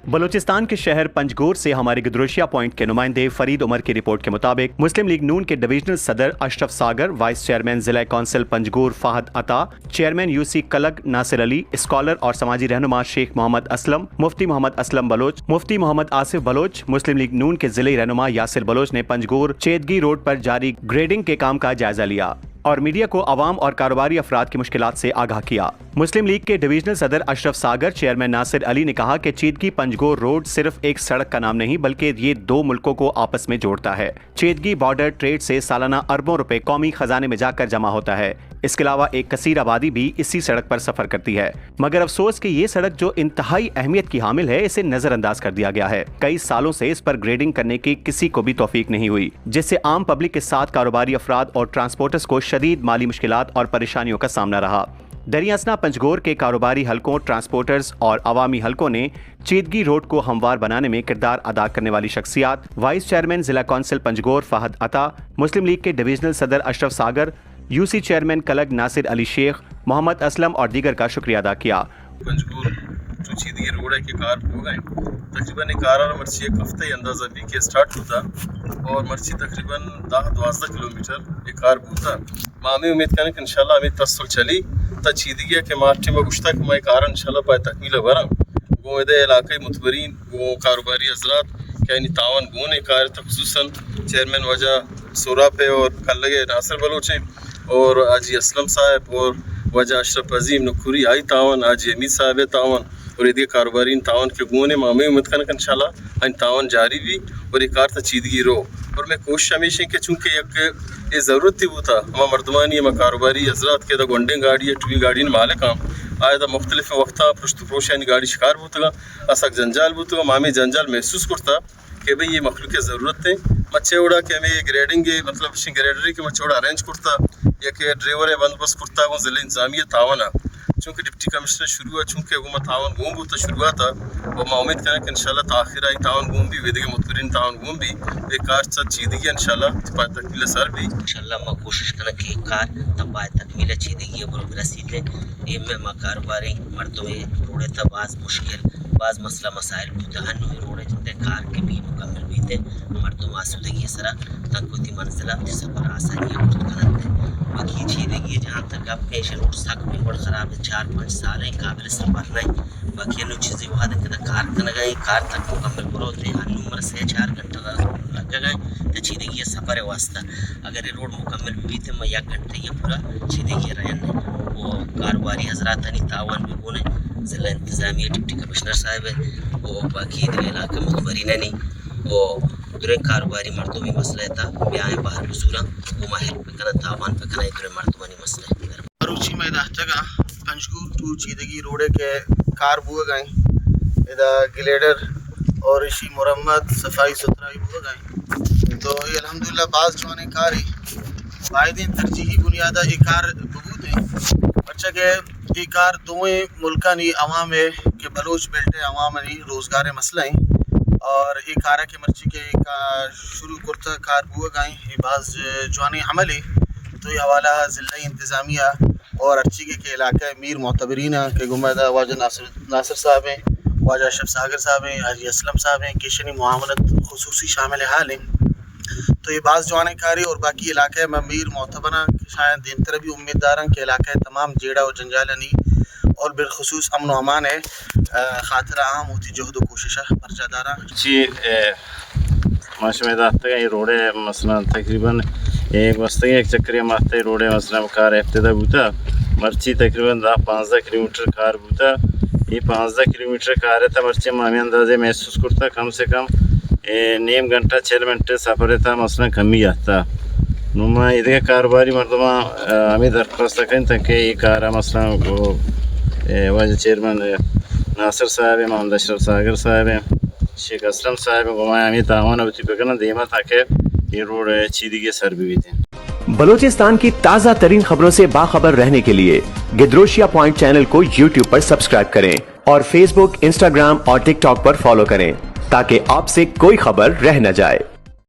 बलूचिस्तान के शहर पंजगोर से हमारे गदरोशिया पॉइंट के नुमाइंदे फरीद उमर की रिपोर्ट के मुताबिक मुस्लिम लीग नून के डिविजनल सदर अशरफ सागर, वाइस चेयरमैन जिला council Panjgur Fahad Ata, chairman UC Kalag Nasir Ali, scholar और समाजी रहनुमा शेख मोहम्मद असलम, मुफ्ती मोहम्मद असलम बलोच, मुफ्ती मोहम्मद आसिफ बलोच, मुस्लिम लीग नून के जिले रहनुमा यासिर बलोच ने पंजगोर चेदगी रोड पर जारी ग्रेडिंग के काम का जायजा लिया और मीडिया को आवाम और कारोबारी अफराद की मुश्किलात से आगाह किया। मुस्लिम लीग के डिविजनल सदर अशरफ सागर, चेयरमैन नासिर अली ने कहा कि चेदगी पंजगोर रोड सिर्फ एक सड़क का नाम नहीं बल्कि ये दो मुल्कों को आपस में जोड़ता है। चेदगी बॉर्डर ट्रेड से सालाना अरबों रुपए कौमी खजाने में जाकर जमा होता है। इसके अलावा एक कसीर आबादी भी इसी सड़क पर सफर करती है, मगर अफसोस कि ये सड़क जो इंतहाई अहमियत की हामिल है इसे नजरअंदाज कर दिया गया है। कई सालों से इस पर ग्रेडिंग करने की किसी को भी तौफीक नहीं हुई, जिससे आम पब्लिक के साथ कारोबारी अफराद और ट्रांसपोर्टर्स को शदीद माली मुश्किलात और परेशानियों का सामना रहा। दरियासना पंजगोर के कारोबारी हलकों, ट्रांसपोर्टर्स और अवामी हलकों ने चेदगी रोड को हमवार बनाने में किरदार अदा करने वाली शख्सियात, वाइस चेयरमैन जिला कौंसिल पंजगोर फाहद अता, मुस्लिम लीग के डिविजनल सदर अशरफ सागर, यूसी चेयरमैन कलग नासिर अली शेख, मोहम्मद असलम और दीगर का शुक्रिया अदा किया। पंजगोर जो चीदगी रोड है के कार हो गए तकरीबन एक कार और मर्ची एक हफ्ते अंदाजा भी के स्टार्ट होता और मर्ची तकरीबन 10-12 किलोमीटर एक कार होता। मामी उम्मीद करें कि इंशाल्लाह हमें तस्ल चली त चीदगी के मार्टी में गुश्ता के मैं कार इंशाल्लाह पाए तकमील भरा वो इधर इलाके मुतबरीन वो कारोबारी हजरात क्या तावन गुने कार खुसूसन चेयरमैन वजह सोरा पे और कल लगे नासिर बलोचे और आजी असलम साहब और वजह अशरफ अजीम नकुरी आई तावन, आज अमीद साहब तावन और ये कारोबारी तावन के गुने मामी उम्मीद करना इंशाल्लाह तावन जारी भी और ये कार चीदगी रो। और मैं कोशिश हमेशा कि चूँकि एक ये ज़रूरत थी वो था हमारा मर्दमानी हमारा कारोबारी हजरात के गोंडे गाड़ी है टूवी गाड़ी मालिक आया था मुख्तलिफ वक्त पृष्ठ प्रोशानी गाड़ी शिकार होता असक जंजाल होता मामी जंजाल महसूस करता कि भाई ये मखलूक की ज़रूरत है मच्छे उड़ा के हमें ग्रेडिंग मतलब ग्रेडरी के मच्छे उड़ा अरेंज करता या कि ड्राइवर है बंदोबस्त करता वो ज़िले इंतजामिया तावन चूँकि डिप्टी कमिश्नर शुरू हुआ चूँकि वो तावन घूम होता शुरुआत था और मैं उम्मीद करें कि इंशाल्लाह ताखिर आई तावन घूम भी वेदे के मुतबरीन तावन घूम भी एक कार साथ चीदगी इंशाल्लाह तबाय तकमील सर भी इंशाल्लाह मैं कोशिश करें कि एक कार तबाय तकमील चीदगी बरोबर रसीले इनमें मैं कारोबारी मर्दों रोड़े था बाज़ मुश्किल बाज़ मसला मसाइल होता है रोड़े जितने कार के भी मुकम्मल भी थे मर्दों मासूदगी सरा तक मंजिला सफर आसानी बाकी चीदगी जहाँ तक आप कैसे रोड सक भी बड़ ख़राब है 4-5 साल है काबिल सफर नहीं बाकी नो चीज़ें वहाँ तक कार तक गए कार तक मुकम्मल पूरा होते हैं उम्र से 4 घंटा लग गए तो चीदगी सफ़र है वास्ता अगर ये रोड मुकम्मल भी थे मैं 1 घंटे ये पूरा चीदगी रहने वो कारोबारी हजरात नहीं तावन भी बोले ज़िला इंतज़ामिया डिप्टी कमिश्नर साहब है वो बाकी इलाके मुतबरीन नहीं वो दुरे कारोबारी मर्दों में मसला था ब्याह बाहर बुजुरा वो माहिर पे करना तावान पे करना दुरे मर्दों में मसला है रुचि में जगह पंजगोर टू चीदगी रोडे के कार बुए गए इधर ग्लेडर और इसी मुरम्मत सफाई सुथराई बुए गए तो ये अल्हम्दुलिल्लाह बाज़ जवाने कार ही वायदे तरजीही बुनियादा ये कार बबूत है अच्छा के ये कार दोवें मुल्का नी अवाम है के बलोच बेल्ट अवाम नी रोज़गार मसला है और ये कार के मर्ची के शुरू करता कार बुआ गए ये बाज़ जवानी अमल है तो ये हवाला ज़िला इंतज़ामिया और अर्ची के इलाके मीर मोतबरीन के गुमादा वाजा नासिर साहब हैं, वाजा अशरफ सागर साहब हैं, हाजी असलम साहब हैं, केशनी मुआमलत खुसूसी शामिल हाल हैं तो ये बाज़ जवान कारी और बाकी इलाके में मीर मोतबना शायद दिन तरह भी उम्मीदवार के इलाके तमाम जेड़ा और जंजालनी और बिलखसूस अमन व अमान है खातिर आम होती जहद व कोशिश परजादारा जी माशा ये रोडे मसला तकरीबन एक वस्ते एक चक्कर मास्ते रोडे मसला कार इब्तदा बूता मर्ची तकरीबन 10-15 किलोमीटर कार बूता ये 15 किलोमीटर कार है था मर्ची मामी अंदाजे महसूस करता कम से कम नीम घंटा 6 घंटे सफ़र था मसला कमी आता नुमा इधर कारोबारी मरदमा हमें दरख्वास्त करें ताकि ये कार मसला को वाज चेयरमैन नासिर साहब है, मोहम्मद अशरफ सागर साहब है, शेख असलम साहब है घुमाया हमें तावन अवती पकड़ना देमा ताकि ये रोड चीदगी सर भी थे। बलूचिस्तान की ताज़ा तरीन खबरों से बाखबर रहने के लिए गदरोशिया पॉइंट चैनल को YouTube पर सब्सक्राइब करें और Facebook, Instagram और TikTok पर फॉलो करें ताकि आपसे कोई खबर रह न जाए।